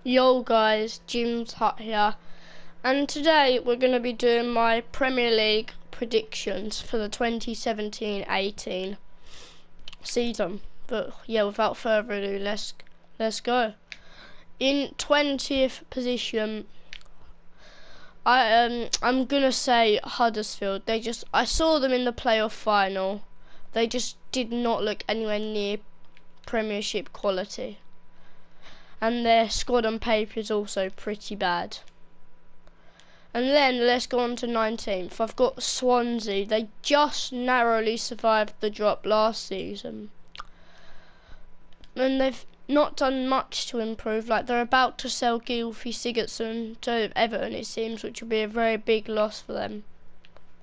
Yo guys, Jim's Hut here, and today we're going to be doing my Premier League predictions for the 2017-18 season. But yeah, without further ado, let's go. In 20th position, I'm gonna say Huddersfield. I saw them in the playoff final. They just did not look anywhere near Premiership quality. And their squad on paper is also pretty bad. And then let's go on to 19th. I've got Swansea. They just narrowly survived the drop last season. And they've not done much to improve. Like, they're about to sell Gylfi Sigurdsson to Everton, it seems, which will be a very big loss for them.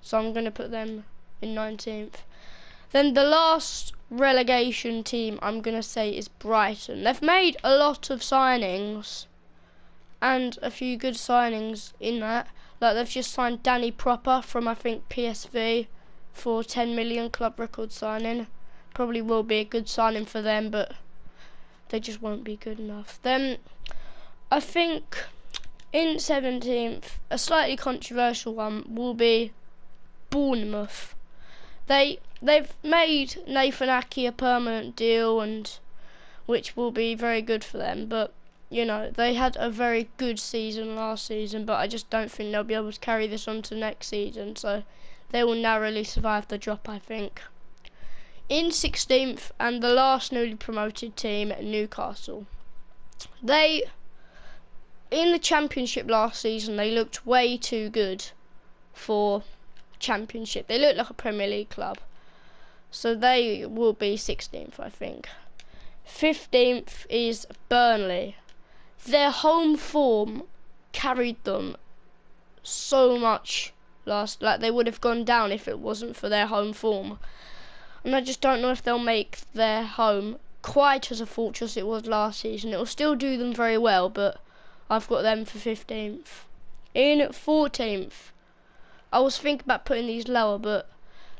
So I'm going to put them in 19th. Then the last relegation team I'm going to say is Brighton. They've made a lot of signings and a few good signings in that. Like, they've just signed Danny Proper from, I think, PSV for 10 million, club record signing. Probably will be a good signing for them, but they just won't be good enough. Then I think in 17th, a slightly controversial one will be Bournemouth. They've made Nathan Ake a permanent deal, and which will be very good for them. But you know, they had a very good season last season, but I just don't think they'll be able to carry this on to next season. So they will narrowly survive the drop, I think. In 16th, and the last newly promoted team, Newcastle. In the Championship last season, they looked way too good for Championship. They look like a Premier League club, so they will be 16th, I think. 15th is Burnley. Their home form carried them so much like they would have gone down if it wasn't for their home form, and I just don't know if they'll make their home quite as a fortress it was last season. It will still do them very well, but I've got them for 15th. In 14th, I was thinking about putting these lower, but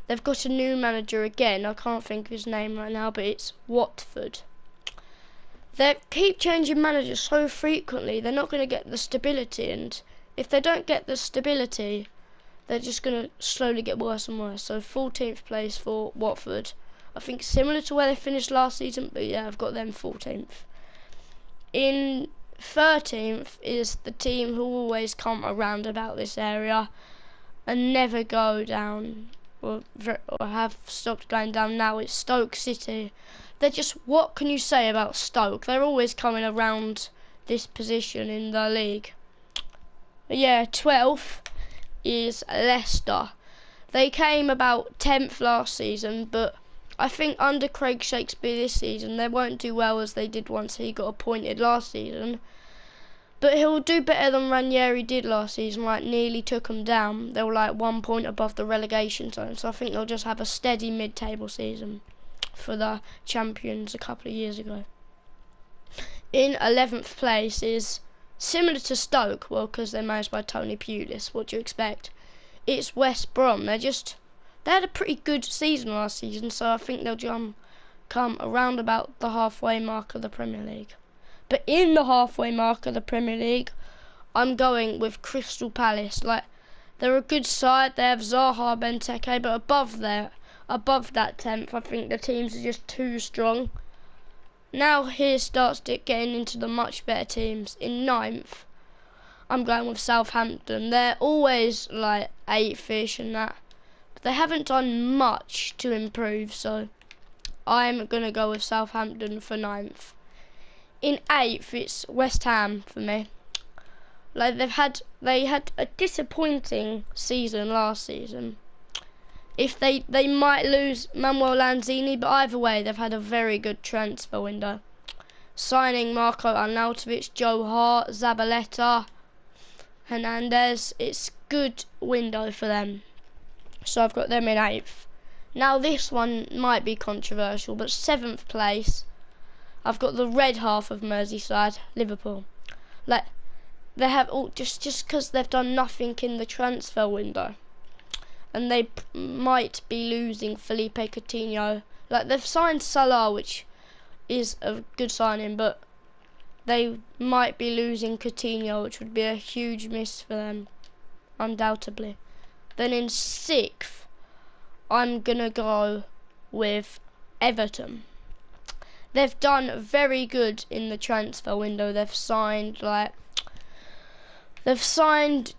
they've got a new manager again. I can't think of his name right now, but it's Watford. They keep changing managers so frequently, they're not going to get the stability, and if they don't get the stability, they're just going to slowly get worse and worse. So 14th place for Watford. I think similar to where they finished last season, but yeah, I've got them 14th. In 13th is the team who always come around about this area and never go down, or have stopped going down now. It's Stoke City. They're just, what can you say about Stoke? They're always coming around this position in the league. But yeah, 12th is Leicester. They came about 10th last season, but I think under Craig Shakespeare this season, they won't do well as they did once he got appointed last season. But he'll do better than Ranieri did last season, like nearly took them down. They were like 1 point above the relegation zone, so I think they'll just have a steady mid-table season for the champions a couple of years ago. In 11th place is similar to Stoke, well, because they're managed by Tony Pulis. What do you expect? It's West Brom. They had a pretty good season last season, so I think they'll come around about the halfway mark of the Premier League. But in the halfway mark of the Premier League, I'm going with Crystal Palace. Like, they're a good side. They have Zaha, Benteke, but above that 10th, I think the teams are just too strong. Now here starts getting into the much better teams. In 9th, I'm going with Southampton. They're always like 8th-ish and that, but they haven't done much to improve, so I'm going to go with Southampton for 9th. In 8th, it's West Ham for me. Like, they had a disappointing season last season. If they might lose Manuel Lanzini, but either way, they've had a very good transfer window. Signing Marco Arnautovic, Joe Hart, Zabaleta, Hernandez. It's a good window for them. So I've got them in 8th. Now this one might be controversial, but 7th place, I've got the red half of Merseyside, Liverpool. Like, they have all just because they've done nothing in the transfer window, and they might be losing Felipe Coutinho. Like, they've signed Salah, which is a good signing, but they might be losing Coutinho, which would be a huge miss for them, undoubtedly. Then in 6th, I'm going to go with Everton. They've done very good in the transfer window. They've signed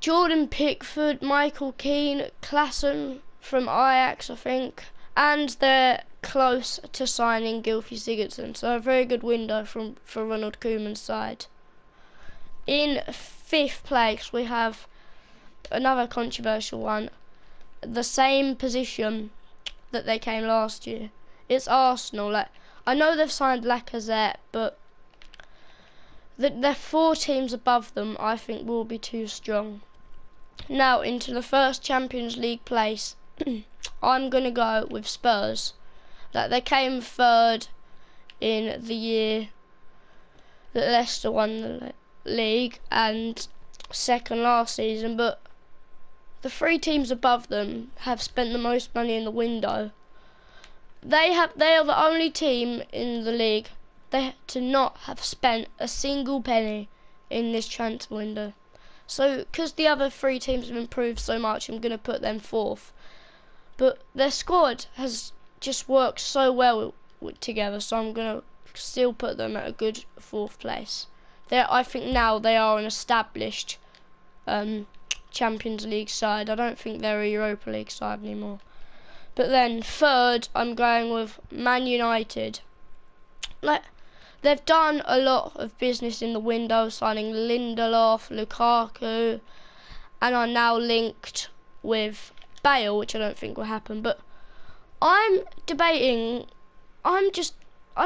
Jordan Pickford, Michael Keane, Klaassen from Ajax, I think, and they're close to signing Gylfi Sigurdsson. So a very good window for Ronald Koeman's side. In 5th place, we have another controversial one. The same position that they came last year. It's Arsenal. I know they've signed Lacazette, but the 4 teams above them, I think, will be too strong. Now, into the first Champions League place, I'm going to go with Spurs. They came 3rd in the year that Leicester won the league, and 2nd last season, but the 3 teams above them have spent the most money in the window. They are the only team in the league to not have spent a single penny in this transfer window. So, because the other 3 teams have improved so much, I'm going to put them 4th. But their squad has just worked so well together, so I'm going to still put them at a good 4th place. I think now they are an established Champions League side. I don't think they're a Europa League side anymore. But then 3rd, I'm going with Man United. They've done a lot of business in the window, signing Lindelof, Lukaku, and are now linked with Bale, which I don't think will happen. But I'm debating. I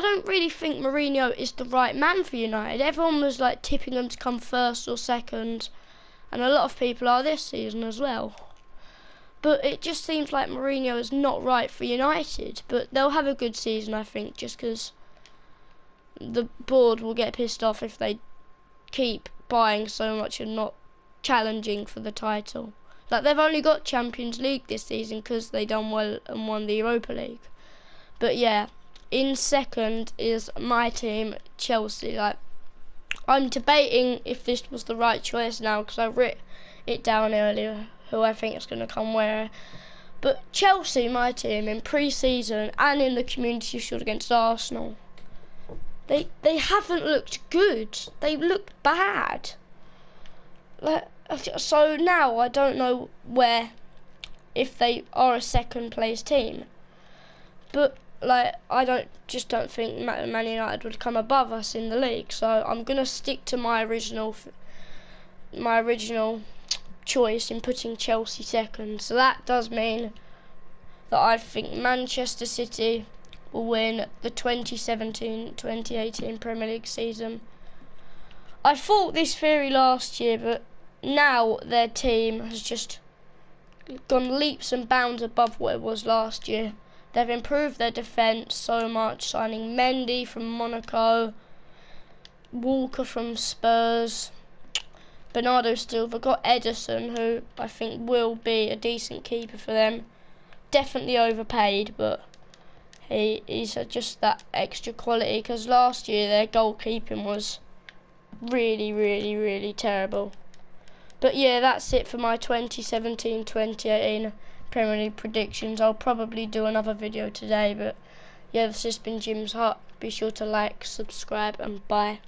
don't really think Mourinho is the right man for United. Everyone was tipping them to come 1st or 2nd, and a lot of people are this season as well. But it just seems like Mourinho is not right for United. But they'll have a good season, I think, just because the board will get pissed off if they keep buying so much and not challenging for the title. They've only got Champions League this season because they done well and won the Europa League. But yeah, in 2nd is my team, Chelsea. I'm debating if this was the right choice now because I wrote it down earlier who I think is going to come where. But Chelsea, my team, in pre-season and in the Community Shield against Arsenal, they haven't looked good. They looked bad. So now I don't know if they are a 2nd place team. But I don't think Man United would come above us in the league. So I'm gonna stick to my original choice in putting Chelsea 2nd. So that does mean that I think Manchester City will win the 2017-2018 Premier League season. I thought this theory last year, but now their team has just gone leaps and bounds above what it was last year. They've improved their defence so much, signing Mendy from Monaco, Walker from Spurs, Bernardo Silva, got Ederson, who I think will be a decent keeper for them. Definitely overpaid, but he's just that extra quality, because last year their goalkeeping was really, really, really terrible. But yeah, that's it for my 2017-2018 Premier League predictions. I'll probably do another video today, but yeah, this has been Jim's Hut. Be sure to like, subscribe, and bye.